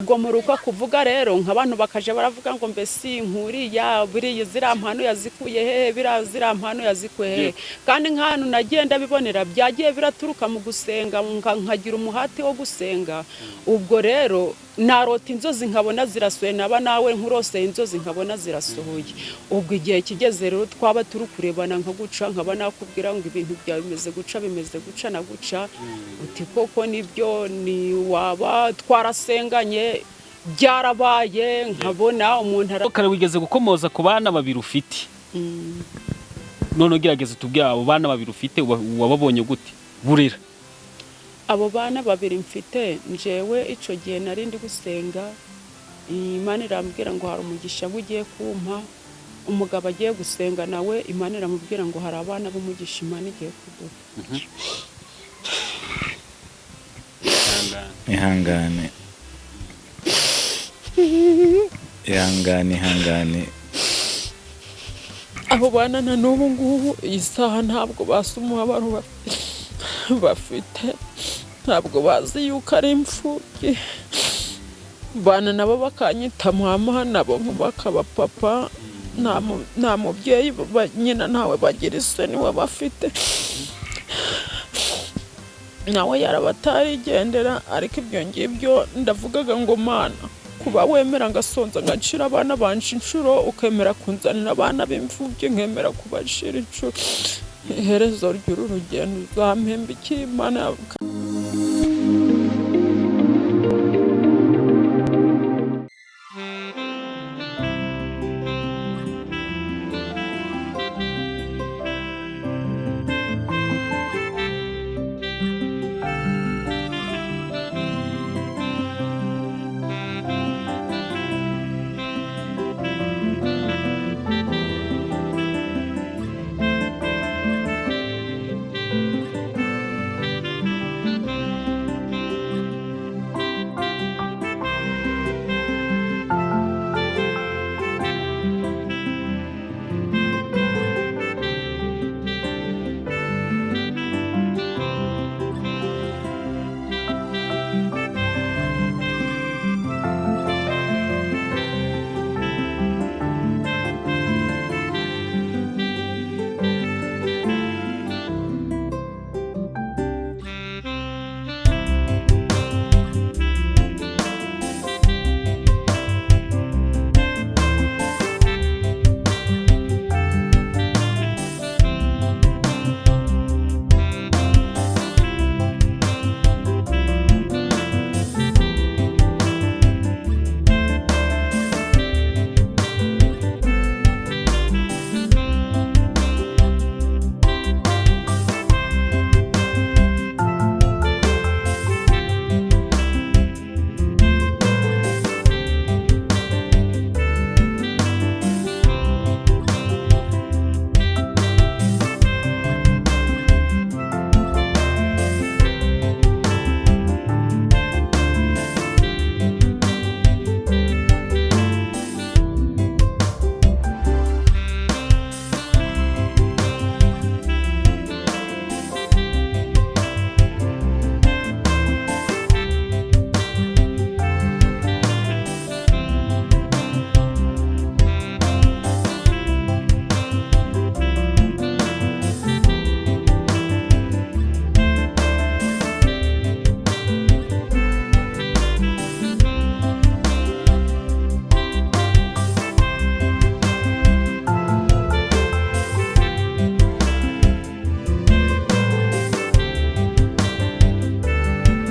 ubwo muruko kuvuga rero nk'abantu bakaje baravuga ngo mbese nkuriya buriya zira mpano yazikuye he zira mpano yazikuye he kandi nk'ahantu nagenda bibonera byagiye biraturuka mu gusenga nkagira umuhati wo gusenga ubwo rero narota inzozi nkabona zirasohoye naba nawe nkurose inzozi nkabona zirasohoye ubwo igihe kigeze rero twaba turi kurebana nka guca nkaba nakubwira ngo ibintu byawe bimeze guca na guca uti koko nibyo ni waba twarasenganye byarabaye nkabona umuntu kare wigeze gukomoza ku bana babiri ufite none ugerageza tubwira abo bana babiri ufite wababonye gute burira abo bana babiri mfite njewe ico gihe nari ndi gusenga Imana irambwira ngo hari umugisha ugiye kumpa umugabo agiye gusenga nawe Imana iramubwira ngo hari abana b'umugisha Imana igiye kuduha ihangane abo bana na n'ubu ngubu iyi saha ntabwo basumuha abantu bafite ntabwo bazi yuko ari imfubyi bana nabo bakanyita mama nabo bakaba papa nta mubyeyi nyina ntawe bagira isoni we bafite nawe yarabatarigendera ariko ibyo ngibyo ndavugaga ngo Mana kuba wemera ngasonza ngacira abana banje inshuro ukemera kunzanira abana b'imfubyi nkemera kubashira inshuro iherezo ry'uru rugendo uzampemba iki Imana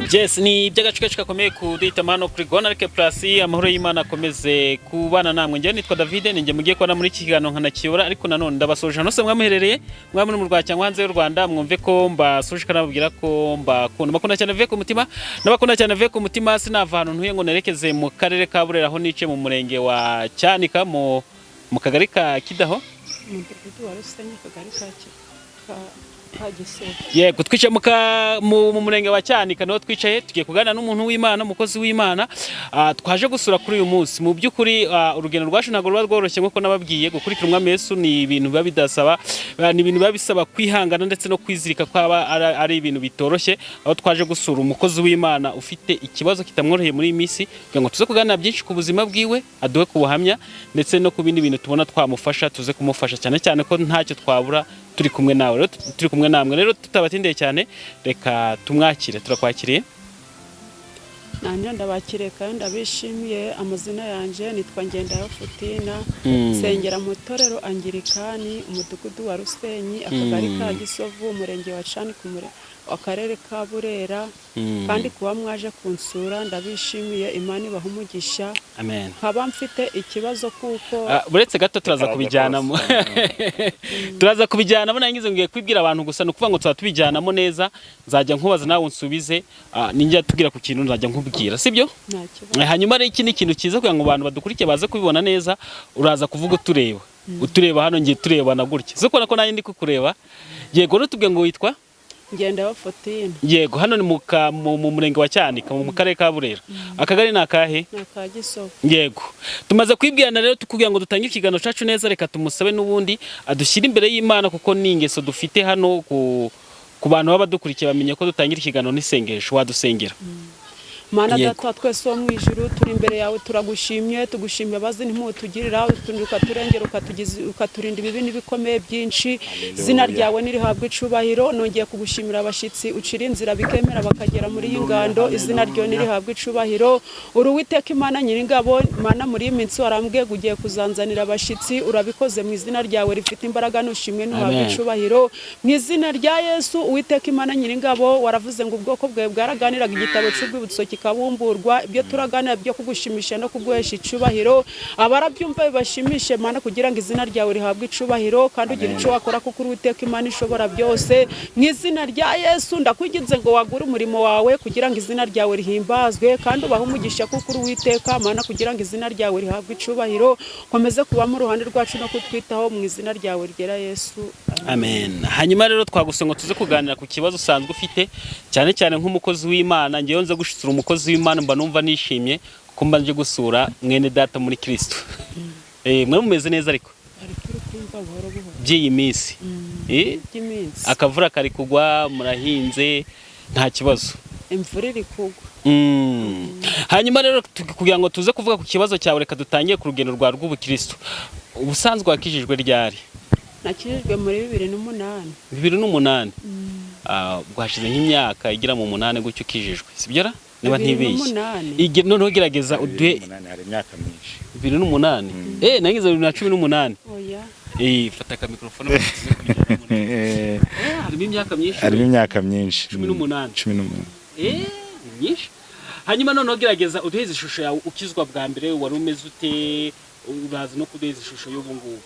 Yes, ni by'agaciro gakomeye kuduhita hano kuri Gonarike Plus. Amahoro y'Imana akomeze kubana namwe. Njye nitwa David, ninjye mugiye kubana muri iki kiganiro nkanakiyobora, ariko nanone ndabasoje hano se mwamuherereye mwamuri mu Rwanda cyangwa hanze y'u Rwanda, mwumve ko mbasoje kanababwira ko mbakunda cyane ve ku mutima, nabakunda cyane ve ku mutima. Sinava hano ntuye ngo nerekeze mu karere ka Burera, aho nice mu murenge wa Cyanika mu kagari ka Kidaho, umudugudu wa Rusenyi, kagari ka yego twicaye mu murenge wa Cyanika niho twicaye tugiye kuganira n'umuntu w'Imana, umukozi w'Imana twaje gusura kuri uyu munsi. Mu by'ukuri urugendo rwacu ntabwo ruba rworoshye nk'uko nababwiye. Gukurikira Umwami Yesu ni ibintu biba bidasaba, ni ibintu biba bisaba kwihangana ndetse no kwizirika kwaba ari ibintu bitoroshye. Aho twaje gusura umukozi w'Imana ufite ikibazo kitamworoheye muri iyi minsi, kugira ngo tuze kuganira byinshi ku buzima bwiwe, aduhe ku buhamya ndetse no ku bindi bintu tubona twamufasha, tuze kumufasha cyane cyane ko ntacyo twabura turi kumwe nawe, turi kumwe namwe. Rero tutabatindeye cyane, reka tumwakire. Turakwakiriye. Nanjye ndabakiriye kandi ndabishimiye. Amazina yanjye nitwa Ngendayo Futina, nsengera mu itorero Angirikani, umudugudu wa Rusenyi, akagari ka Gisovu, umurenge wa Cyanika, akarere ka Burera. Kandi kuba mwaje kunsura ndabishimiye. Imana ibaha umugisha. Amen. Nkaba mfite ikibazo kuko buretse gato turaza kubijyanamo turaza kubijyanamo. Nangize ngiye kwibwira abantu gusa no kuvuga ngo tuzatubijyanamo neza. Nzajya nkubaza nawe unsubize, ninjya tubwira ku kintu nzajya nkubwira, sibyo? Hanyuma ari iki ni ikintu cyiza kugira ngo abantu badukurikiye baze kubibona neza. Uraza kuvuga utureba hano, ngiye turebana gutya, siko nako nanjye ndi kukureba. Yego, rutubwiye ngo witwa Ngendayo Futina. Yego, hano ni mu murenge wa Cyanika, mu karere ka Burera. Akagari ni akahe? Ni aka Gisovu. Yego, tumaze kwibwirana rero kugira ngo dutangire ikiganiro cyacu neza. Reka tumusabe n'ubundi adushyire imbere y'Imana, kuko ni ingeso dufite hano ku bantu baba badukurikiye bamenye ko dutangira ikiganiro n'isengesho. Wadusengera? Mana Data twese wo mu ijuru, turi imbere yawe, turagushimye, tugushimye abazi ntimutugirira, ukaturengera, ukaturinda ibibi n'ibikomeye byinshi. Izina ryawe nirihabwe icubahiro. Nongeye kugushimira abashyitsi ucira inzira bikemera bakagera muri iyi ngando. Izina ryawe nirihabwe icubahiro. Uri Uwiteka Imana Nyiringabo. Mana, muri iyi minsi warambwiye ugiye kuzanzanira abashyitsi, urabikoze mu izina ryawe rifite imbaraga. Nushimwe ntuhabwe icubahiro mu izina rya Yesu. Uwiteka Imana Nyiringabo, waravuze ngo ubwoko bwawe bwaraganiraga igitabo cy'urwibutso kabumburwa. Ibyo turaganira byo kugushimisha no kuguhesha icubahiro, abarabyumva bibashimishe Mana, kugira ngo izina ryawe rihabwe icubahiro kandi ugira icyo wakora, kuko uri Uwiteka Imana ishobora byose. Mu izina rya Yesu ndakwinginze ngo wagure umurimo wawe kugira ngo izina ryawe rihimbazwe, kandi ubahe umugisha kuko uri Uwiteka Mana, kugira ngo izina ryawe rihabwe icubahiro. Komeze kuba mu ruhande rwacu no kutwitaho mu izina ryawe ryera Yesu. Amen. Hanyuma rero twaguse ngo tuze kuganira ku kibazo usanzwe ufite, cyane cyane nk'umukozi w'Imana. Ngewe nze gushitsura umukozi w'Imana, mba numva nishimye kuko mba nje gusura mwene data muri Kristo. Mwe mumeze neza ariko by'iyi minsi? Akavura kari kugwa, murahinze, nta kibazo? Imvura iri kugwa. Hanyuma rero kugira ngo tuze kuvuga ku kibazo cyawe, reka dutangiye ku rugendo rwa rw'ubukristo. Ubusanzwe wakijijwe ryari? Nakijijwe muri 2008. 2008? Bwashize nk'imyaka igera mu 8 gutyo ukijijwe, sibyo ra? Niba ntibeshye. Noneho gerageza uduhe. Hari imyaka myinshi. 2008? Nagize 2018. Oya. Fata ka mikrofone tuze kubijyana. Harimo imyaka myinshi. Harimo imyaka myinshi. 18. Myinshi. Hanyuma noneho gerageza uduhe ishusho yawe ukizwa bwa mbere, wari umeze ute? Uraza no kuduhe ishusho y'ubu ngubu.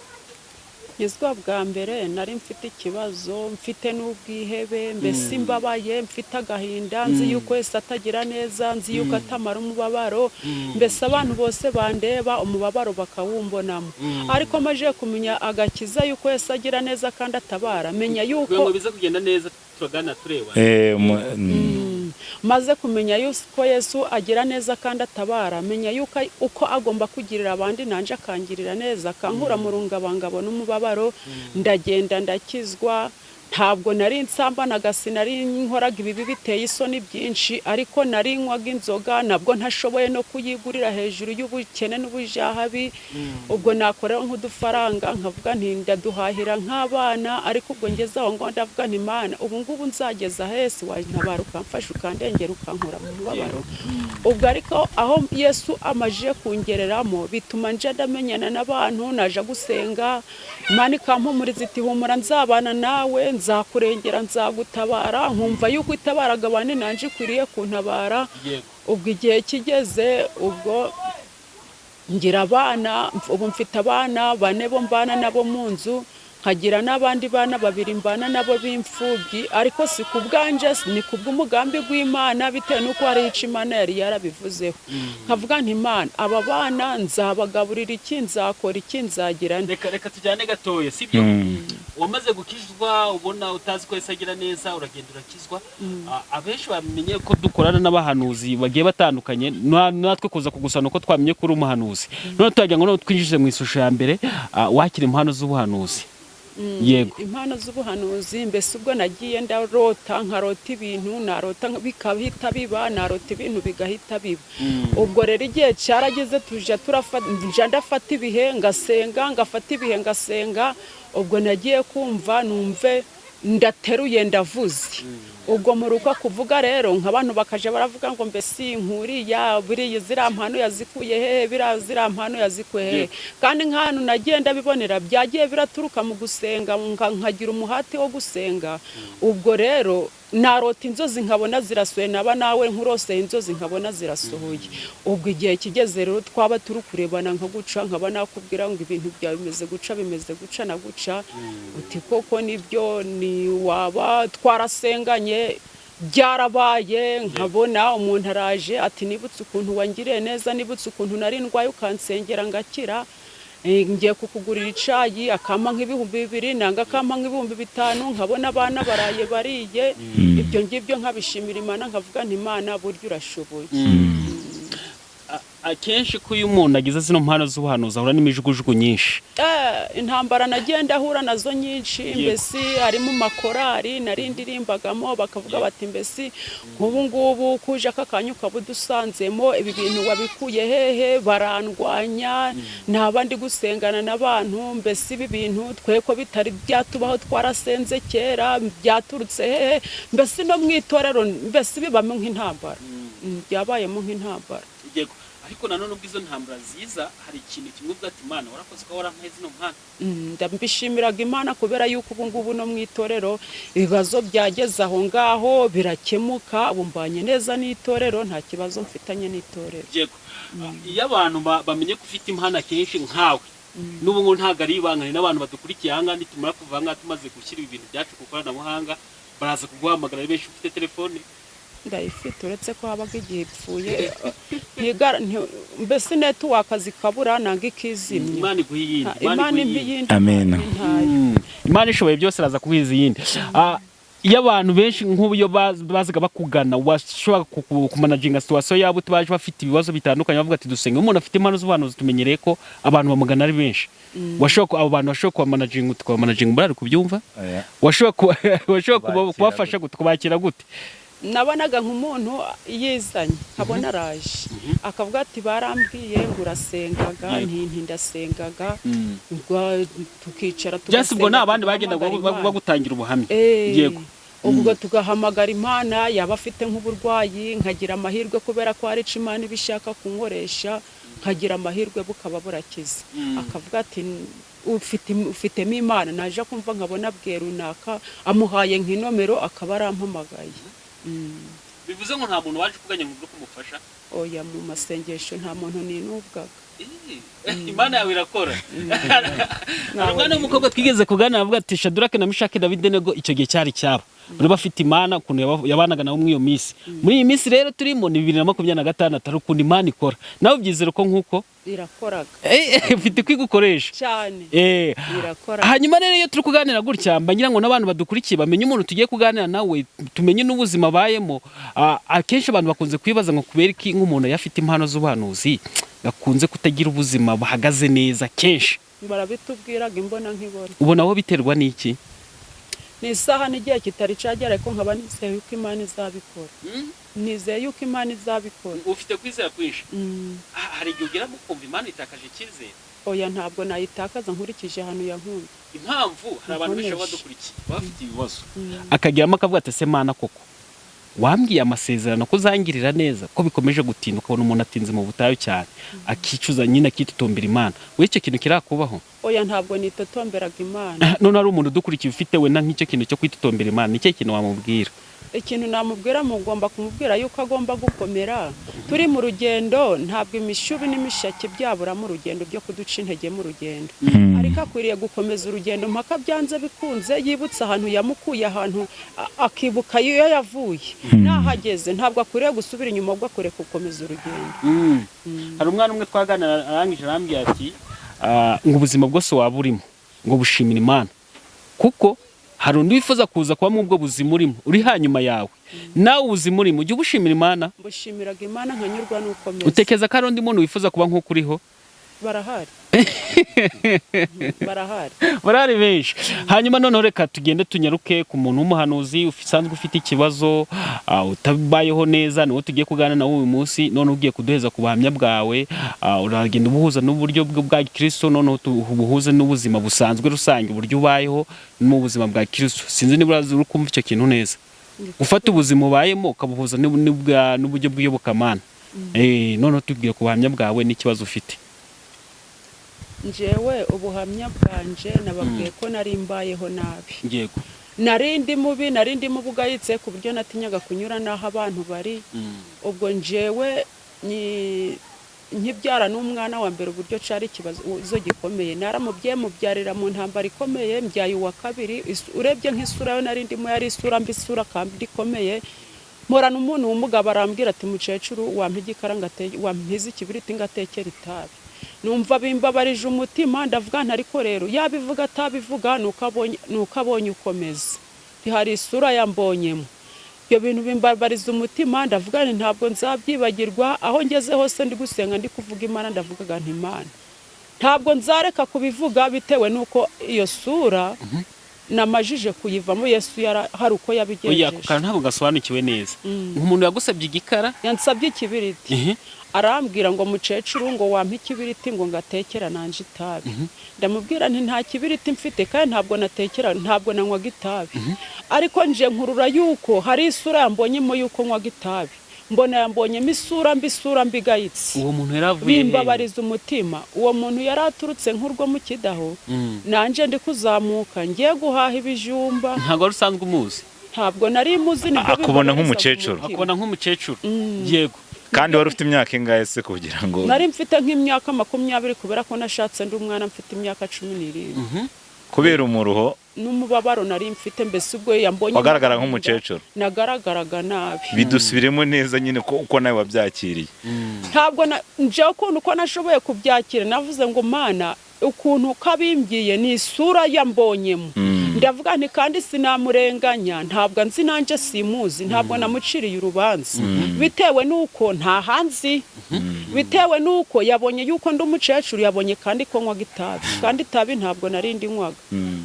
Nkizwa bwa mbere nari mfite ikibazo, mfite n'ubwihebe, mbese imbabaye, mfite agahinda, nzi yuko Yesu atagira neza, nzi yuko atamara umubabaro, mbese abantu bose bandeba umubabaro bakawumbonamo. Ariko maje kumenya agakiza yuko Yesu agira neza kandi atabara, menya yuko biza kugenda neza, turagana tureba. Maze kumenya yuko Yesu agira neza kandi atabara, menya yuko uko agomba kugirira abandi nanje akangirira neza, akankura mu rungabangabo n'umubabaro. Ndagenda ndakizwa. Ntabwo nari nsambanaga, sinari nkoraga ibibi biteye isoni byinshi, ariko nari nywaga inzoga, nabwo ntashoboye no kuyigurira hejuru y'ubukene n'ubujahabi. Ubwo nakorera nk'udufaranga nkavuga nti ndaduhahira nk'abana, ariko ubwo ngeze aho ngo ndavuga nti Mana, ubu ngubu nzageza hese wantabara ukamfasha ukandengera ukankura mu mubabaro. Ubwo ariko aho Yesu amaje kungereramo bituma nje ndamenyana n'abantu, naje gusenga, Imana ikampumuriza iti humura, nzabana nawe, nzakurengera, nzagutabara. Nkumva yuko itabaraga abandi nanje ikwiriye kuntabara. Ubwo igihe kigeze, ubwo ngira abana, ubu mfite abana 4 bo mbana nabo mu nzu. nkagira n'abandi bana babiri mbana nabo b'imfubyi ariko si ku bwanje ni ku bw'umugambi w'Imana bitewe n'uko hari icyo Imana yari yarabivuzeho nkavuga nti Imana aba bana nzabagaburira iki nzakora iki nzagira reka tujyane gatoya sibyo wamaze gukizwa ubona utazi ko Yesu agira neza uragenda urakizwa abenshi bamenye ko dukorana n'abahanuzi bagiye batandukanye natwe kuza kugusana uko twamenye kuri umuhanuzi none tujya ngo twinjije mu ishusho ya mbere wakira impano z'ubuhanuzi yego impano z'ubuhanuzi mbese ubwo nagiye ndarota nkarota ibintu narota bikahita biba narota ibintu bigahita biba ubwo rero igihe cyarageze tujya ndafata ibihe ngasenga ngafata ibihe ngasenga ubwo nagiye kumva numve ndateruye ndavuze ubwo muruka kuvuga rero nk'abantu bakaje baravuga ngo mbese nkuriya buriya ziriya mpano yazikuye hehe ziriya mpano yazikuye hehe kandi nk'ahantu nagenda bibonera byagiye biraturuka mu gusenga nkagira umuhati wo gusenga ubwo rero narota inzozi nkabona zirasohoye naba nawe nkuroseye inzozi nkabona zirasohoye ubwo igihe kigeze rero twaba turi kurebana nka guca nkaba nakubwira ngo ibintu byawe bimeze guca na guca uti koko nibyo ni waba twarasenganye byarabaye nkabona umuntu araje ati nibutse ukuntu wangiriye neza nibutse ukuntu nari ndwaye ukansengera ngakira ngiye kukugurira icayi akampa nk'ibihumbi 2 nanga akampa nk'ibihumbi 5 nkabona abana baraye bariye ibyo ngibyo nkabishimira Imana nkavuga nti Imana buryo urashoboye akenshi ko uyu muntu agize zino mpano z'ubuhanuzi ahura n'imijugujugu nyinshi intambara nagenda ahura nazo nyinshi mbese harimo makorari nari ndirimbagamo bakavuga bati mbese nk'ubu ngubu kuje akakanyu kabudusanzemo ibi bintu wabikuye hehe barandwanya ntabandi gusengana n'abantu mbese ibi bintu tweko bitari byatubaho twarasenze kera byaturutse hehe mbese no mwitorero mbese bibamo nk'intambara byabayemo nk'intambara ariko nanone ubwo izo ntambara ziza hari ikintu kimwe ubwo ati Imana warakoze ko warampaye zino mpano ndabishimiraga Imana kubera yuko ubu ngubu no mwitorero ibibazo byageze aho ngaho birakemuka bumbanye neza n'itorero nta kibazo mfitanye n'itorero yego iyo abantu bamenye ko ufite impano akenshi nkawe n'ubu ngo ntago ari ibanga n'abantu badukurikiye aha ngaha nitumara kuva aha ngaha tumaze gushyira ibintu byacu ku ikoranabuhanga baraza kuguhamagara benshi ufite telefone ndayifite uretse ko habaga igihe ipfuye mbese network zikabura nanga ikizimye Imana iguhiyindi Imana impiyindi amen Imana ishoboye byose araza kubiza yindi iyo abantu benshi nk'uburyo bazaga bakugana washobora kumanaginga situation yabo tubaje bafite ibibazo bitandukanye bavuga ati dusenge umuntu afite impano z'ubuhanuzi tumenyereye ko abantu bamugana ari benshi washobora abo bantu bashobora kumanaginga tukamanaginga muri kubyumva washobora kubafasha kubakira gute nabonaga nk'umuntu yizanye nkabona araje akavuga ati barambwiye ngo urasengaga ndasengaga tukicara tugasenga ubwo n'abandi bagenda bagutangira ubuhamya yego ubwo tugahamagara Imana yaba afite nk'uburwayi nkagira amahirwe kubera ko hari Imana ibishaka kunkoresha nkagira amahirwe bukaba burakiza akavuga ati ufitemo Imana naje kumva nkabona bwe runaka amuhaye nk'inomero akaba arampamagaye bivuze ngo nta muntu waje kuganya ngo kumufasha oya mu masengesho nta muntu ninubwaga Imana yawe irakora umwana w'umukobwa twigeze kuganira avuga ati Shadrake na Meshaki na Abedenego icyo gihe cyari cyabo bari bafite Imana ukuntu yabanaga nabo muri iyo minsi muri iyi minsi rero turimo ni 2026 ukuntu Imana ikora nawe byizera ko nk'uko irakoraga ufite kwigukoresha cyane irakoraga hanyuma rero iyo turi kuganira gutya mbangira ngo n'abantu badukurikiye bamenye umuntu tugiye kuganira nawe tumenye n'ubuzima bayemo akenshi abantu bakunze kwibaza ngo kubera iki nk'umuntu yafite impano z'ubuhanuzi gakunze kutagira ubuzima bahagaze neza kenshi barabitubwiraga imbona nkibona ubona aho biterwa n'iki ni isaha n'igihe kitari cagera ariko nkaba nizeye yuko Imana izabikora nizeye yuko Imana izabikora ufite kwizera kwinshi hari igihe ugera mu kumva Imana itakaje icyizere oya ntabwo nayitakaza nkurikije ahantu yankunda impamvu hari abantu benshi badukurikiye bafite ibibazo akagiramo akavuga ati se Mana koko wambwiye amasezerano ko uzangirira neza ko bikomeje gutinda ukabona umuntu atinze mu butayu cyane akicuza nyine akitutumbira Imana we icyo kintu kirakubaho oya ntabwo nitotomberaga Imana. none hari umuntu udukurikiye ufite we na nk'icyo kintu cyo kwitotombera Imana, nicyo kintu wamubwira? Ikintu namubwira mugomba kumubwira yuko agomba gukomera. Turi mu rugendo, ntabwo imishubi n'imishake byabura mu rugendo byo kuduca intege mu rugendo, ariko akwiriye gukomeza urugendo mpaka byanze bikunze, yibutsa ahantu yamukuye, ahantu akibuka iyo yavuye nahageze. Ntabwo akwiriye gusubira inyuma, ahubwo akwiriye gukomeza urugendo. Hari umwana umwe twaganira arangije arambwira ati ngo ubuzima bwose waba urimo ngo bushimira Imana, kuko hari undi wifuza kuza kuba mu bwo buzima urimo uri hanyuma yawe, nawe ubuzima urimo ujye ubushimira Imana. Mbushimiraga Imana nkanyurwa n'uko meze. Utekereza ko hari undi muntu wifuza kuba nk'uko uriho? Barahari. barahari benshi. Hanyuma noneho reka tugende tunyaruke ku muntu w'umuhanuzi usanzwe ufite ikibazo, utabayeho neza, niwo tugiye kuganira nawe uyu munsi. None ugiye kuduheza ku buhamya bwawe, uragenda ubuhuza n'uburyo bwa Kristo, none ubuhuze n'ubuzima busanzwe rusange, uburyo ubayeho mu buzima bwa Kristo. Sinzi niba uri kumva icyo kintu neza, ufata ubuzima ubayemo ukabuhuza n'uburyo bw'iyobokamana. None tubwire ku buhamya bwawe n'ikibazo ufite. Njyewe ubuhamya bwanje nababwiye ko nari mbayeho nabi. Yego. Narindi mubi, narindi mubugayitse ku buryo natinyaga kunyura naho abantu bari. Ubwo njyewe nkibyara n'umwana wa mbere uburyo cari ikibazo gikomeye. Naramubye mubyarira mu ntambara ikomeye, mbyaye uwa kabiri. Urebye nk'isura yo narindimo yari isura mbi, isura kandi ikomeye. Morana umuntu w'umugabo arambwira ati mukecuru wampigikara wampize ikibiriti ngatekera itabi. Numva bimbabarije umutima, ndavuga nti ariko rero yabivuga atabivuga nuko abonye ukomeza. Hari isura yambonyemo. Ibyo bintu bimbabariza umutima, ndavuga nti ntabwo nzabyibagirwa. Aho ngeze hose ndi gusenga ndi kuvuga Imana, ndavuga nti Imana ntabwo nzareka kubivuga, bitewe nuko iyo sura namajije kuyivamo. Yesu hari uko yabigenjeje. Oya kuko ntabwo gasobanukiwe neza. Umuntu yagusabye igikara, yansabye ikibiriti. Arambwira ngo mukecuru ngo wampa ikibiriti ngo ngatekera nanje itabi. Ndamubwira nti nta kibiriti mfite, kandi ntabwo natekera, ntabwo nanywaga itabi. Ariko nje nkurura yuko hari isura yambonyemo yuko nywaga itabi. Mbona yambonyemo isura mbi gayitse. Uwo muntu yaravuye bimbabariza umutima. Uwo muntu yaraturutse nk'urwo mu Kidaho, nanje ndi kuzamuka ngiye guhaha ibijumba. Ntabwo rusanzwe umuzi? Ntabwo nari muzi. Akubona nk'umukecuru? Akubona nk'umukecuru. Yego. Kandi wari ufite imyaka ingahe se kugira ngo? Nari mfite nk'imyaka 20 kubera ko nashatse ndi umwana mfite imyaka 17. Kubera umuruho n'umubabaro nari mfite, mbese ubwo yambonye wagaragara nk'umukecuru. Nagaragaraga nabi. Bidusubiremo neza nyine uko nawe wabyakiriye. Ntabwo nje uko nashoboye kubyakira, navuze ngo Mana ukuntu kabimbyiye ni isura yambonyemo. Ndavuga nti kandi sinamurenganya, ntabwo nzi nanje simuzi, ntabwo namuciriye urubanza. Bitewe nuko nta hanzi, bitewe nuko yabonye yuko ndi umukecuru, yabonye kandi ko nywaga itabi, kandi itabi ntabwo narindi nywaga.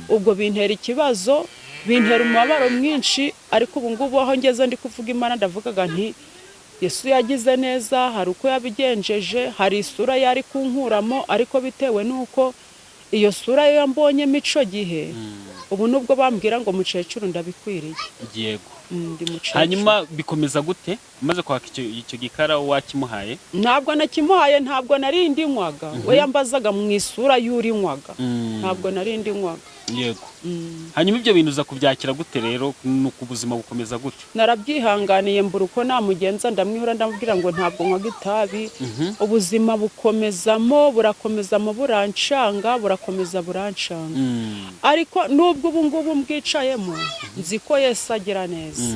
Ubwo bintera ikibazo, bintera umubabaro mwinshi. Ariko ubu ngubu aho ngeze ndi kuvuga Imana, ndavugaga nti Yesu yagize neza, hari uko yabigenjeje, hari isura yari kunkuramo. Ariko bitewe nuko iyo sura yo yambonye mico gihe, ubu nubwo bambwira ngo mukecuru ndabikwiriye. Yego. Ndi mukecuru. Hanyuma bikomeza gute umaze kwaka icyo gikara wakimuhaye? Ntabwo nakimuhaye, ntabwo narindi nywaga. We yambazaga mu isura y'uri nywaga, ntabwo narindi nywaga. Yego. Hanyuma ibyo bintu uza kubyakira gute rero, nuko ubuzima bukomeza gute? Narabyihanganiye mbura uko namugenza, ndamwihura ndamubwira ngo ntabwo nywaga itabi. Ubuzima bukomezamo, burakomezamo, burakomeza burancanga. Ariko nubwo ubu ngubu mbwicayemo, nzi ko Yesu agira neza.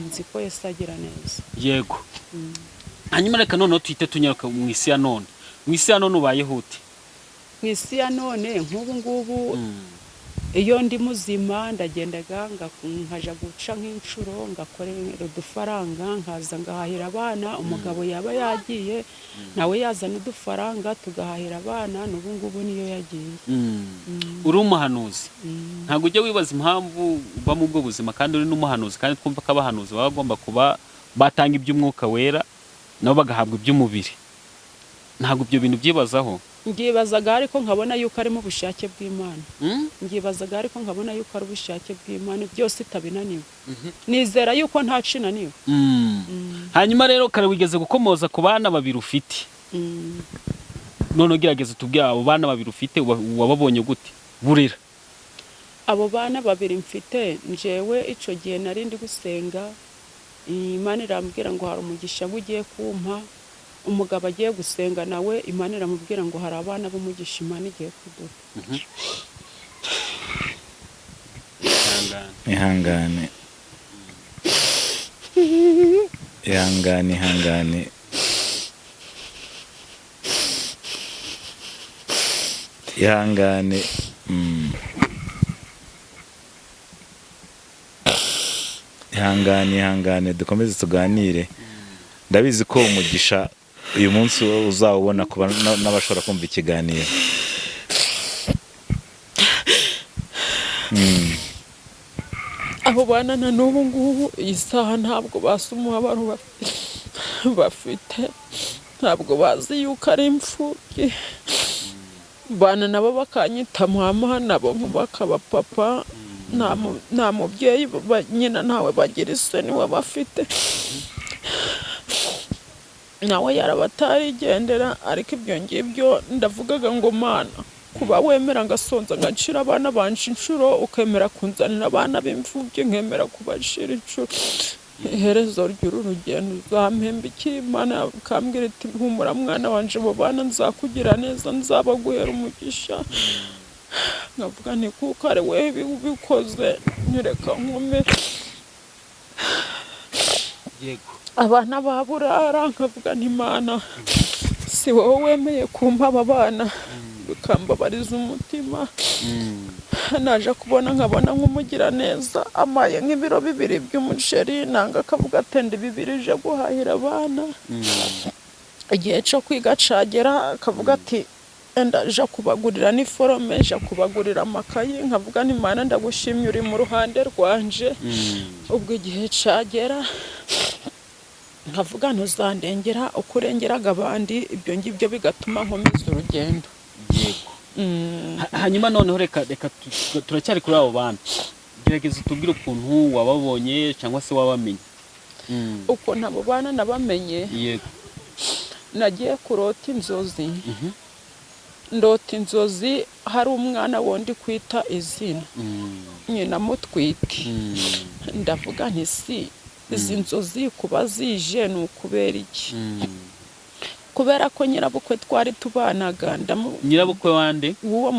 Nzi ko Yesu agira neza. Yego. Hanyuma reka noneho tuhite tunyaruka mu isi ya none. Mu isi ya none ubayeho ute? Mu isi ya none nk'ubu ngubu iyo ndi muzima ndagendaga nkaja guca nk'inshuro, ngakorera udufaranga, nkaza ngahahira abana. Umugabo yaba yagiye nawe yazana udufaranga tugahahira abana. N'ubu ngubu niyo yagiye. Uri umuhanuzi, ntabwo ujya wibaza impamvu uba mu bwo buzima kandi uri n'umuhanuzi, kandi twumva ko abahanuzi baba bagomba kuba batanga iby'umwuka wera nabo bagahabwa iby'umubiri? Ntabwo ibyo bintu byibazaho? Ngibazaga ariko nkabona yuko ari mu bushake bw'Imana. Ngibazaga ariko nkabona yuko ari ubushake bw'Imana, byose itabinaniwe. Nizera yuko nta cinaniwe. Hanyuma rero kare wigeze gukomoza ku bana babiri ufite. none ugerageza utubwire abo bana babiri ufite wababonye gute burera? abo bana babiri mfite njyewe icyo gihe nari ndi gusenga, Imana irambwira ngo hari umugisha ugiye kumpa, umugabo agiye gusenga nawe Imana iramubwira ngo hari abana b'umugisha Imana igiye kuduha. ihangane ihangane ihangane ihangane ihangane dukomeze tuganire. Ndabizi ko umugisha uyu munsi uzawubona kuba n'abashobora kumva ikiganiro. abo bana na n'ubu ngubu iyi saha ntabwo basa umubabaro bafite, ntabwo bazi yuko ari imfubyi. Bana nabo bakanyita mama, nabo bakaba papa, nta mubyeyi nyina ntawe bagira isoni we bafite, nawe yarabatarigendera. Ariko ibyo ngibyo ndavugaga ngo Mana, kuba wemera ngasonza ngacira abana banje inshuro, ukemera kunzanira abana b'imfubyi nkemera kubacira inshuro, iherezo ry'uru rugendo uzampemba iki? Imana ikambwira iti humura mwana wanje, abo bana nzakugira neza, nzabaguhera umugisha. Nkavuga nti kuko ari wewe ubikoze, ntireka nkume. Yego. Abana ba burara, nkavuga nti Mana, si wowe wemeye kumpa aba bana, bikambabariza umutima. Naje kubona nkabona nk'umugira neza amaye nk'ibiro 2 by'umuceri, nanga akavuga atende 2 je guhahira abana. Igihe cyo kwiga cagera, akavuga ati enda je kubagurira n'iforome, je kubagurira amakayi. Nkavuga nti Mana, ndagushimye uri mu ruhande rwanje. Ubwo igihe cagera, nkavuga ntuzandengera ukurengeraga abandi, ibyo ngibyo bigatuma nkomeza urugendo. Yego. Hanyuma noneho reka turacyari kuri abo bana, gerageza utubwire ukuntu wababonye cyangwa se wabamenye. Uko nabo bana nabamenye, Yego. nagiye kurota inzozi. Ndota inzozi hari umwana wundi kwita izina, nyina mutwite. Ndavuga nti si izi nzozi kuba zije ni ukubera iki? Kubera ko nyirabukwe twari tubanaga. Nyirabukwe wande? Uwo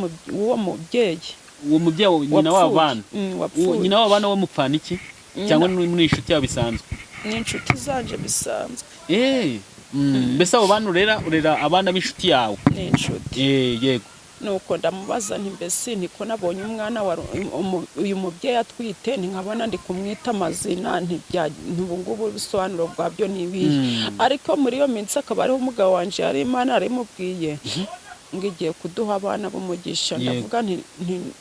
mubyeyi. Uwo mubyeyi nyina w'abana? Nyina w'abana wo mupfana iki? Cyangwa ni inshuti yawe bisanzwe? Ni inshuti zanje bisanzwe. Mbese abo bana urera abana b'inshuti yawe? Ni inshuti. Yego. Nuko ndamubaza nti mbese niko nabonye umwana wa uyu mubyeyi atwite, nkabona ndi kumwita amazina, ntibungubu bisobanuro bwabyo nibiye. Ariko muri iyo minsi akaba ariho umugabo wanje yari Imana arimubwiye ngo igiye kuduha abana b'umugisha. Ndavuga nti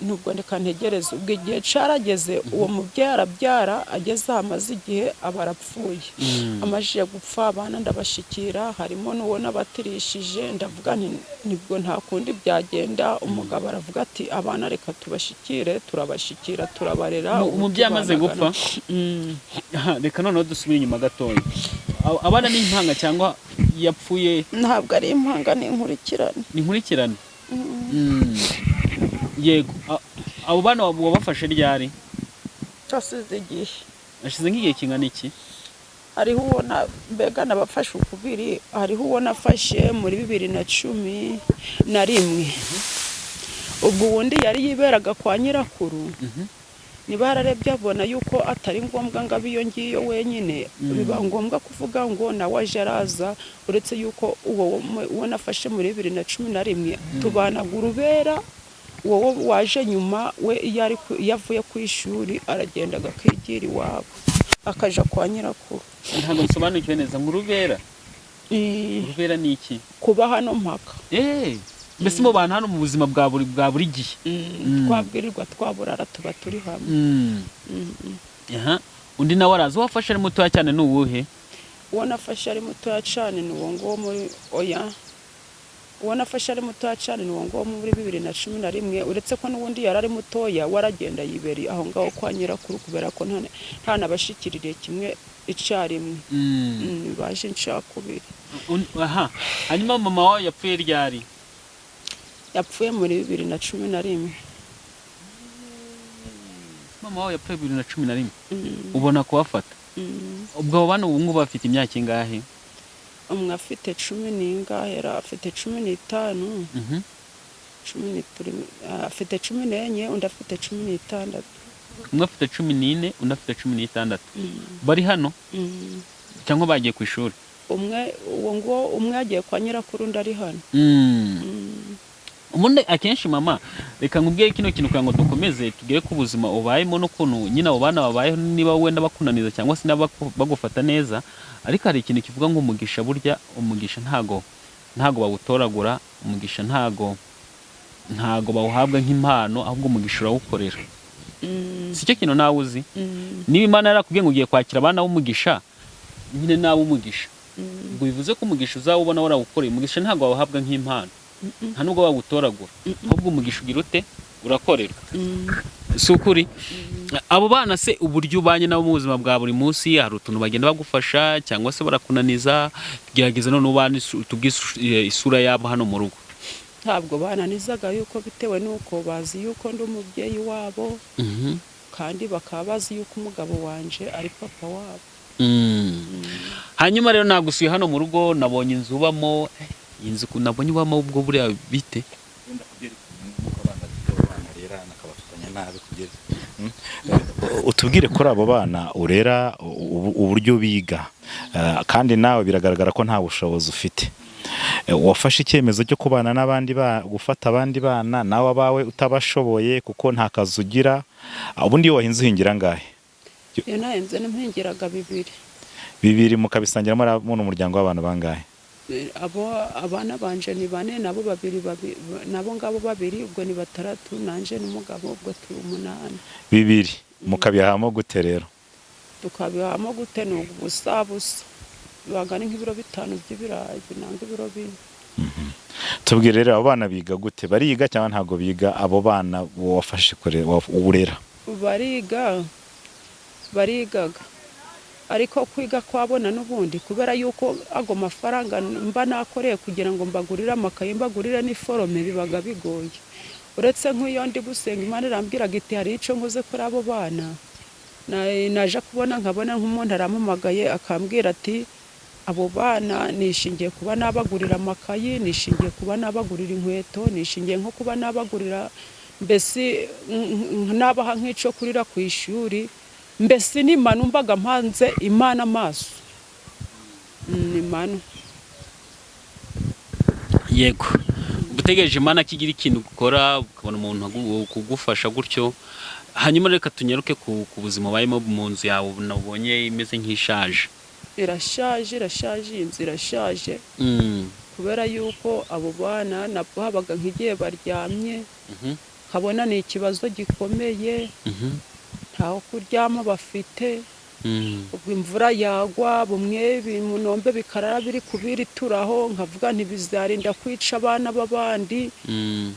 nubwo ndeka ntegereze. Ubwo igihe carageze, uwo mubyeyi arabyara, ageze amaze igihe aba arapfuye. Amajije gupfa abana ndabashikira, harimo n'uwo nabatirishije. Ndavuga nti nibwo nta kundi byagenda. Umugabo aravuga ati abana reka tubashikire, turabashikira, turabarera. Umubyeyi amaze gupfa, reka noneho dusubire inyuma gatoya. Abana ni impanga cyangwa yapfuye? Ntabwo ari impanga, ni inkurikirane. Ni inkurikirane. Yego. Abo bana wabafashe ryari? Cyasize igihe. Ashize nk'igihe kingana iki? Hariho uwo mbega nabafashe ukubiri. Hariho uwo nafashe muri 2011. Ubwo wundi yari yiberaga kwa nyirakuru. Niba yararebye abona yuko atari ngombwa ngo abiyo ngiyo wenyine, biba ngombwa kuvuga ngo nawe aje araza. Uretse yuko uwo nafashe muri 2011 tubanaga urubera, uwo waje nyuma we yavuye ku ishuri aragenda akigira iwabo akaja kwa nyirakuru. Ntabwo nsobanukiwe neza ngo urubera. Urubera ni iki? Kuba hano mpaka. Mbese mu bantu hano mu buzima bwa buri gihe twabwirirwa twaburara tuba turi hamwe. Undi nawe araza. Wafashe ari mutoya cyane ni uwuhe? Uwo nafashe ari mutoya cyane ni uwo ngo muri uwo nafashe ari mutoya cyane ni uwo ngo muri 2011. Uretse ko n'ubundi yari ari mutoya waragenda yiberi aho ngaho kwa nyirakuru, kubera ko nta nabashikirire kimwe icyarimwe. Baje nshakubiri. Hanyuma mama wawe yapfuye ryari? yapfuye muri 2011. mama wawe yapfuye 2011 ubona kuwafata ubwo abo bana ubu ngubu bafite imyaka ingahe? Umwe afite 10 n'ingahe, afite 15, afite 14, undi afite 16. umwe afite 14 undi afite 16. bari hano cyangwa bagiye ku ishuri? umwe yagiye kwa nyirakuru, undi ari hano. ubundi akenshi mama reka nkubwire kino kintu kugira ngo dukomeze tugere ku buzima ubayemo n'ukuntu nyine abo bana babayeho, niba wenda bakunaniza cyangwa se bagufata neza, ariko hari ikintu kivuga ngo umugisha, burya umugisha ntago bawutoragura, umugisha ntago bawuhabwa nk'impano, ahubwo umugisha urawukorera. si cyo kintu nawe uzi? niba Imana yarakubwiye ngo ugiye kwakira abana b'umugisha, nyine nawe umugisha, ubwo bivuze ko umugisha uzawubona warawukoreye. Umugisha ntago wawuhabwa nk'impano, nta nubwo bawutoragura, ahubwo umugisha ugira ute? Urakorerwa. si ukuri? abo bana se uburyo ubanye nabo mu buzima bwa buri munsi, hari utuntu bagenda bagufasha cyangwa se barakunaniza? gerageza none ubane tubwise isura yabo hano mu rugo. Ntabwo bananizaga, yuko bitewe n'uko bazi yuko ndi umubyeyi wabo, kandi bakaba bazi yuko umugabo wanje ari papa wabo. hanyuma rero nagusuye hano mu rugo, nabonye inzu ubamo, inzu nabonye ubamo, ubwo buriya bite? utubwire kuri abo bana urera, uburyo biga, kandi nawe biragaragara ko nta bushobozi ufite. wafashe icyemezo cyo kubana n'abandi gufata abandi bana nawe abawe utabashoboye kuko nta kazi ugira. ubundi iyo wahinze uhingira ngahe? Iyo nahinze mpingiraga 2. 2 mukabisangira muri umuryango w'abantu bangahe? Abana banje ni 4, nabo 2 nabo ngabo 2, ubwo ni 6, nanje n'umugabo, ubwo turi 8. 2 mukabihamo gute rero? Tukabihamo gute? ni ubusabusa, bangana nk'ibiro 5 by'ibirayi nanga ibiro 4. tubwire rero abo bana biga gute? Bariga cyangwa ntago biga? abo bana wafashe urera? Barigaga, ariko kwiga kwabona n'ubundi, kubera yuko ago mafaranga mba nakoreye kugira ngo mbagurire amakaye, mbagurire n'iforome, bibaga bigoye. Uretse nk'iyo ndi gusenga, Imana irambwiraga iti hari ico nkoze kuri abo bana, naje kubona nkabona nk'umuntu arampamagaye akambwira ati abo bana nishingiye kuba nabagurira amakayi, nishingiye kuba nabagurira inkweto, nishingiye nko kuba nabagurira mbese nabaha nk'ico kurira ku ishuri, mbese n'imana umvaga mpanze Imana amaso. Imana yego, gutegereje Imana kigira ikintu gukora, ukabona umuntu kugufasha gutyo. hanyuma reka tunyaruke ku buzima bayemo mu nzu yawe, nabonye imeze nk'ishaje. irashaje, inzu irashaje, kubera yuko abo bana nabwo habaga nk'igihe baryamye, kabona ni ikibazo gikomeye, ntaho kuryama bafite, ubwo imvura yagwa, bumwe bimunombe bikarara biri kubirituraho, nkavuga ntibizarinda kwica abana b'abandi,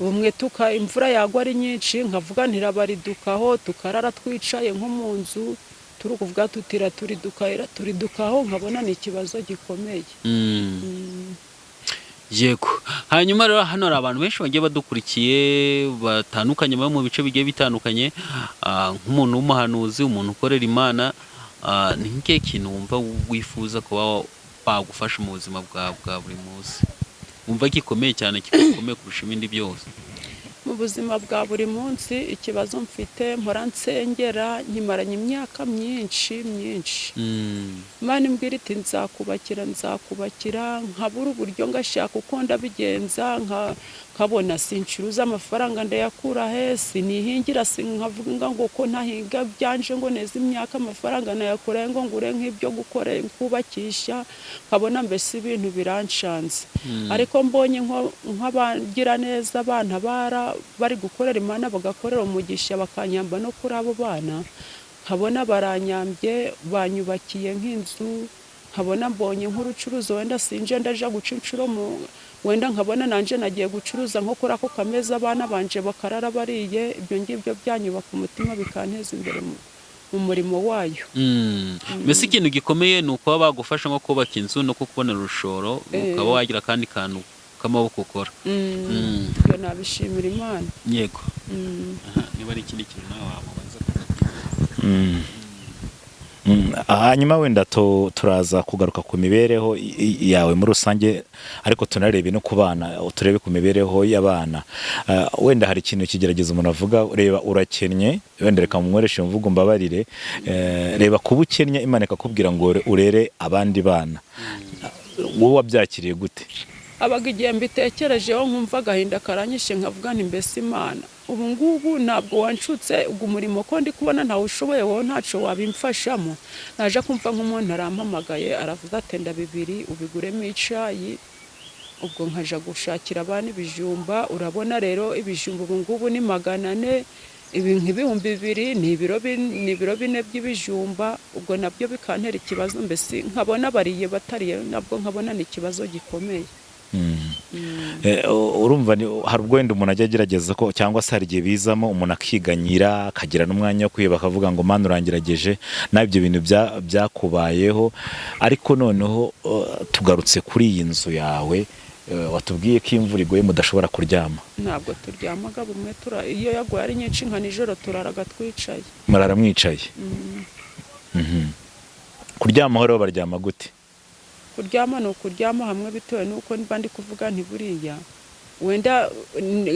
bumwe imvura yagwa ari nyinshi, nkavuga ntirabaridukaho, tukarara twicaye nko mu nzu, turi kuvuga turidukaho, nkabona ni ikibazo gikomeye. Yego, hanyuma rero hano hari abantu benshi bagiye badukurikiye batandukanye, baba mu bice bigiye bitandukanye, nk'umuntu w'umuhanuzi, umuntu ukorera Imana, ni nk'ikihe kintu wumva wifuza kuba bagufasha mu buzima bwa buri munsi, wumva gikomeye cyane, gikomeye kurusha ibindi byose? Mu buzima bwa buri munsi ikibazo mfite, mpora nsengera, nkimaranye imyaka myinshi. Imana imbwira iti nzakubakira, nkabura uburyo ngashaka uko ndabigenza, nkabona sincuruza amafaranga ndayakura he, sinihingira, nkavuga ngo ko ntahinga byanje ngo neza imyaka, amafaranga nayakura ngo ngure nk'ibyo gukora kubakisha, nkabona mbese ibintu biranshanze. ariko mbonye nk'abagira neza, abana bari gukorera Imana, bagakorera umugisha, bakanyamba no kuri abo bana, nkabona baranyambye, banyubakiye nk'inzu, nkabona mbonye nk'urucuruzo, wenda sinje ndaja guca inshuro wenda nkabona nanje nagiye gucuruza nko kuri ako kameza, abana banje bakarara bariye, ibyo ngibyo byanyubaka umutima, bikanteza imbere mu murimo wayo. Mbese ikintu gikomeye ni uko bagufasha nko kubaka inzu no kubona urushoro, ukaba wagira kandi kantu k'amaboko ukora. ibyo nabishimira Imana. Yego. Niba ari ikindi kintu nawe wamubaza. Hanyuma wenda turaza kugaruka ku mibereho yawe muri rusange, ariko tunarebe no ku bana, turebe ku mibereho y'abana. Wenda hari ikintu kigerageza umuntu avuga, reba urakennye, wenda reka mumworeshe mvugo mbabarire, reba kuba ukennye Imana ikakubwira ngo urere abandi bana, wowe wabyakiriye gute? Abaga igihe mbitekerejeho nkumva agahinda karanyishe, nkavuga nti mbese Imana ubu ngubu ntabwo wanshutse ubwo umurimo ko ndi kubona ntawe ushoboye, wowe ntaco wabimfashamo. Naje kumva nk'umuntu arampamagaye aravuga ati nda 2 ubiguremo icayi, ubwo nkaja gushakira abana ibijumba. Urabona rero ibijumba ubu ngubu ni 400, nk'ibihumbi 2 ni ibiro 4 by'ibijumba. Ubwo nabyo bikantera ikibazo, mbese nkabona bariye batariye, nabwo nkabona ni ikibazo gikomeye. Urumva hari ubwo wenda umuntu ajya agerageza ko, cyangwa se hari igihe bizamo umuntu akiganyira akagira n'umwanya wo kwiba akavuga ngo Mana urangerageje, nawe ibyo bintu byakubayeho. Ariko noneho tugarutse kuri iyi nzu yawe, watubwiye ko imvura iguye mudashobora kuryama. Ntabwo turyamaga, bumwe iyo yaguye ari nyinshi nka nijoro turaraga twicaye. Murara mwicaye? Kuryama rero baryama gute? Kuryama ni ukuryama hamwe bitewe n'uko mba ndi kuvuga nti buriya wenda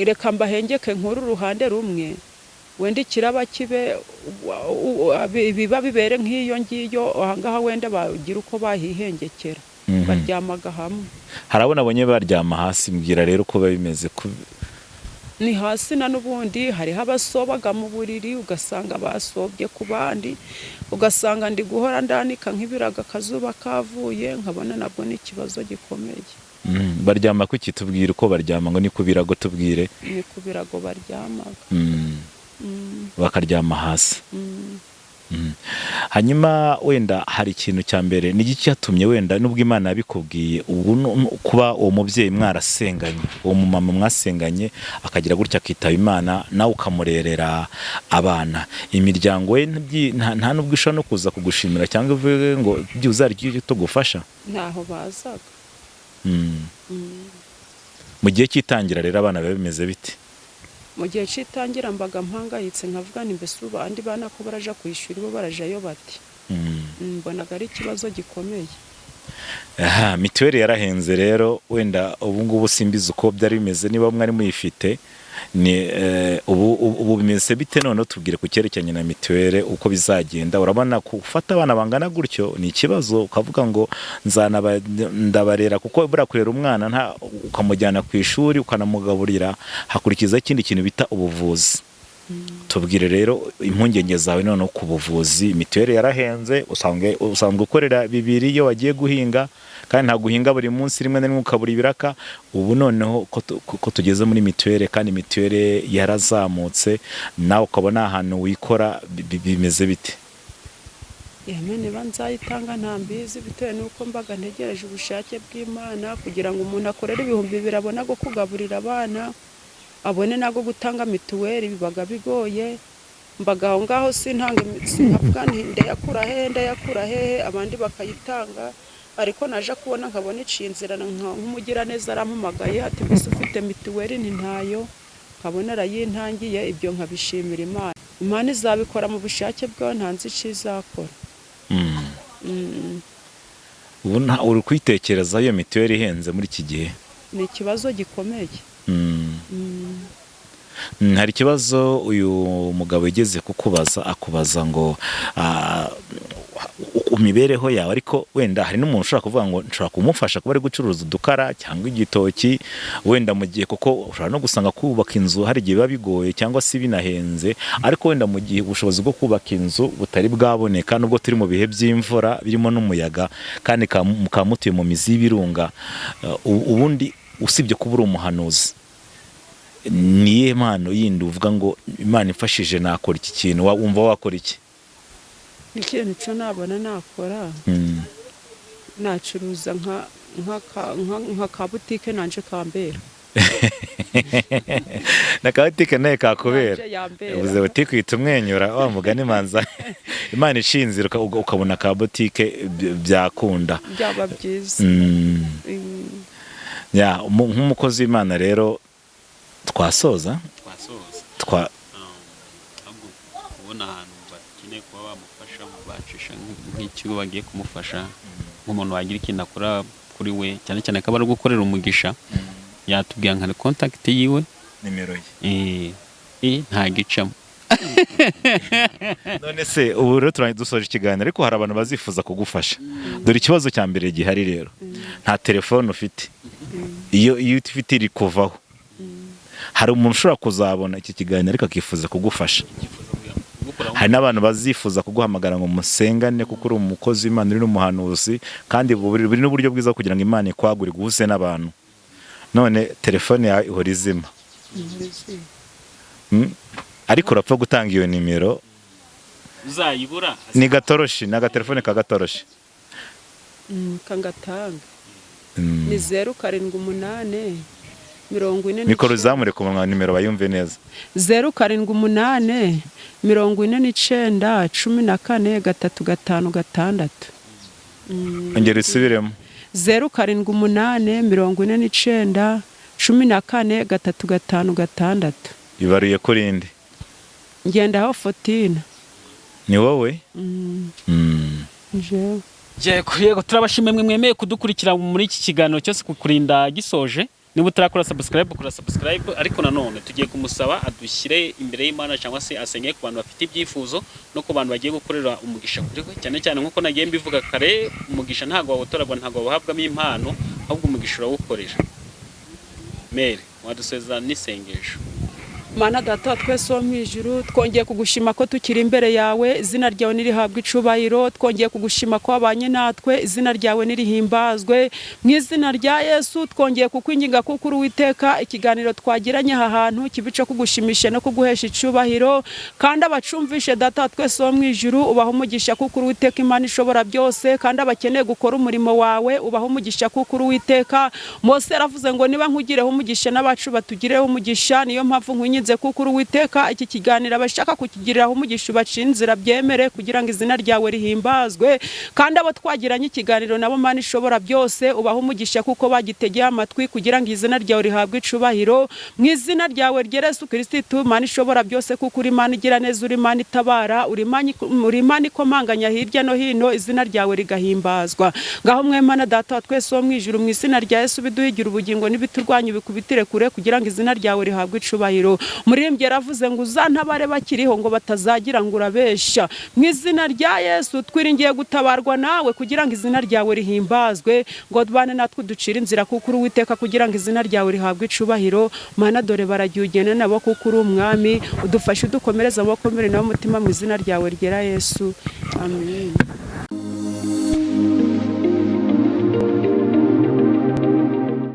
reka mbahengeke nkuru uruhande rumwe, wenda ikiraba kibe biba bibere nk'iyo ngiyo, ahangaha wenda bagira uko bahihengekera. Baryamaga hamwe. Harabona abonye baryama hasi, mbwira rero uko bimeze. Ni hasi na n'ubundi hariho abasobaga mu buriri, ugasanga basobye ku bandi, ugasanga ndi guhora ndanika nk'ibiraga akazuba kavuye, nkabona nabwo ni ikibazo gikomeye. Baryama kuki? Tubwire uko baryama. Ngo ni ku birago? Tubwire. Ni ku birago baryamaga. Bakaryama hasi. Hanyuma wenda hari ikintu cya mbere n'iki cyatumye wenda nubwo Imana yabikubwiye, kuba uwo mubyeyi mwarasenganye, uwo mumama mwasenganye akagira gutya akitaba Imana, nawe ukamurerera abana, imiryango we nta nubwo ishobora no kuza kugushimira cyangwa ivuge ngo byuze ari cyo tugufasha? Ntaho bazaga. Mu gihe cy'itangira rero abana biba bimeze bite? Mu gihe cy'itangira mbaga mpangayitse, nkavuga ni mbese ubu andi bana ko baraja ku ishuri bo barajayo bati. Mbonaga ari ikibazo gikomeye. Mituweli yarahenze rero, wenda ubu ngubu simbizi uko byari bimeze, niba mwari muyifite ubu bimeze bite? None tubwire ku cyerekeranye na mituweli uko bizagenda. Urabona gufata abana bangana gutyo ni ikibazo, ukavuga ngo ndabarera, kuko buriya kurera umwana ukamujyana ku ishuri ukanamugaburira, hakurikiza ikindi kintu bita ubuvuzi. Tubwire rero impungenge zawe noneho ku buvuzi. Mituweli yarahenze, usanzwe ukorera 2 iyo wagiye guhinga, kandi nta guhinga buri munsi, rimwe na rimwe ukabura ibiraka. Ubu noneho ko tugeze muri mituweli, kandi mituweli yarazamutse, nawe ukabona ahantu wikora, bimeze bite? Yemwe niba nzayitanga ntambizi, bitewe n'uko mbaga ntegereje ubushake bw'Imana kugira ngo umuntu akorere 2,000 abona go kugaburira abana, abone nago gutanga mituweli bibaga bigoye. Mbaga aho ngaho sinavuga nti ndayakura hehe, abandi bakayitanga. Ariko naje kubona nkabona icinzira nk'umugira neza arampamagaye ati mbese ufite mituweli? Ni ntayo. Nkabona arayintangiye, ibyo nkabishimira Imana. Imana izabikora mu bushake bwayo, ntanzi icizakora. Ubu uri kwitekereza iyo mituweli ihenze muri iki gihe? Ni ikibazo gikomeye. Hari ikibazo uyu mugabo yigeze kukubaza, akubaza ngo imibereho yawe, ariko wenda hari n'umuntu ushobora kuvuga ngo nshobora kumufasha kuba ari gucuruza udukara cyangwa igitoki, wenda mu gihe, kuko ushobora no gusanga kubaka inzu hari igihe biba bigoye cyangwa se binahenze, ariko wenda mu gihe ubushobozi bwo kubaka inzu butari bwaboneka, nubwo turi mu bihe by'imvura birimo n'umuyaga, kandi mukaba mutuye mu mizi y'ibirunga, ubundi usibye kuba uri umuhanuzi, niye mpano yindi uvuga ngo Imana imfashije nakora iki kintu, wumva wakora iki? Ikintu cyo nabona nakora, nacuruza nka ka butike nanje kambera. Na ka butike naye kakubera? Ubuze butike uhita umwenyura, wa mugani manza Imana ishinzira ukabona ka butike byakunda. Byaba byiza. nk'umukozi w'Imana rero twasoza ahubwo kubona ahantu bakeneye kuba bamufasha bacisha nk'ikigo bagiye kumufasha nk'umuntu wagira ikintu akora kuri we cyane cyane akaba ari gukorera umugisha yatubwira nka contact yiwe nimero ye nta gicamo none se ubu rero turanye dusoje ikiganiro ariko hari abantu bazifuza kugufasha dore ikibazo cya mbere gihari rero nta telefone ufite iyo ufite iri kuvaho hari umuntu ushobora kuzabona iki kiganiro ariko akifuza kugufasha hari n'abantu bazifuza kuguhamagara ngo musengane kuko uri umukozi w'Imana uri n'umuhanuzi kandi buri n'uburyo bwiza kugira ngo Imana ikwagure guhuze n'abantu none telefone yawe ihora izima ariko urapfa gutanga iyo nimero uzayibura ni gatoroshi ni agatelefone ka gatoroshi kangatanga ni 078 40 mikoro zamure ku munwa nimero bayumve neza 078 49 14 356 ongera isubiremo 078 49 14 356 ibaruye kuri indi ngendaho Fotina ni wowe jewe yego turabashimye mwemeye kudukurikira muri iki kiganiro cyose kukurinda gisoje niba utarakora subscribe kora subscribe ariko nanone tugiye kumusaba adushyire imbere y'Imana cyangwa se asenge ku bantu bafite ibyifuzo no ku bantu bagiye gukorera umugisha kuri we cyane cyane nkuko nagiye mbivuga kare umugisha ntago wawutoragwa ntago wahabwamo impano ahubwo umugisha urawukoresha mere wadusezera n'isengesho Mana data twese wo mwijuru twongeye kugushima ko tukiri imbere yawe izina ryawe nirihabwa icubahiro twongeye kugushima ko abanye natwe izina ryawe nirihimbazwe mu izina rya Yesu twongeye kukwinginga kuko uri Uwiteka ikiganiro twagiranye aha hantu kibica kugushimisha no kuguhesha icubahiro kandi abacumvishe data twese wo mwijuru ubaho umugisha kuko uri Uwiteka Imana ishobora byose kandi abakeneye gukora umurimo wawe ubaho umugisha kuko uri Uwiteka Mose yaravuze ngo niba nkugireho umugisha n'abacu batugireho umugisha niyo mpamvu nkunyize kuko uri Uwiteka iki kiganiro abashaka kukigiriraho umugisha bacinzira byemere kugira ngo izina ryawe rihimbazwe kandi abo twagiranye ikiganiro nabo Mana ishobora byose ubaho umugisha kuko bagitegeye amatwi kugira ngo izina ryawe rihabwe icubahiro mu izina ryawe rya Yesu Kristo Mana ishobora byose kuko uri Imana igira neza uri Imana itabara uri Imana ikomanganya hirya no hino izina ryawe rigahimbazwa ngaho mwe Mana data twese wo mwijuru mu izina rya Yesu biduhigira ubugingo n'ibiturwanya bikubitire kure kugira ngo izina ryawe rihabwe icubahiro muririmbyi yaravuze ngo uzantabare bakiriho ngo batazagira ngo urabeshya mu izina rya Yesu twiringiye gutabarwa nawe kugira ngo izina ryawe rihimbazwe ngo dubane natwe ducira inzira kuko uri Uwiteka kugira ngo izina ryawe rihabwe icubahiro Mana dore baragiye ugene nabo kuko uri umwami udufashe udukomereza amaboko mbere n'umutima mu izina ryawe ryera Yesu amen.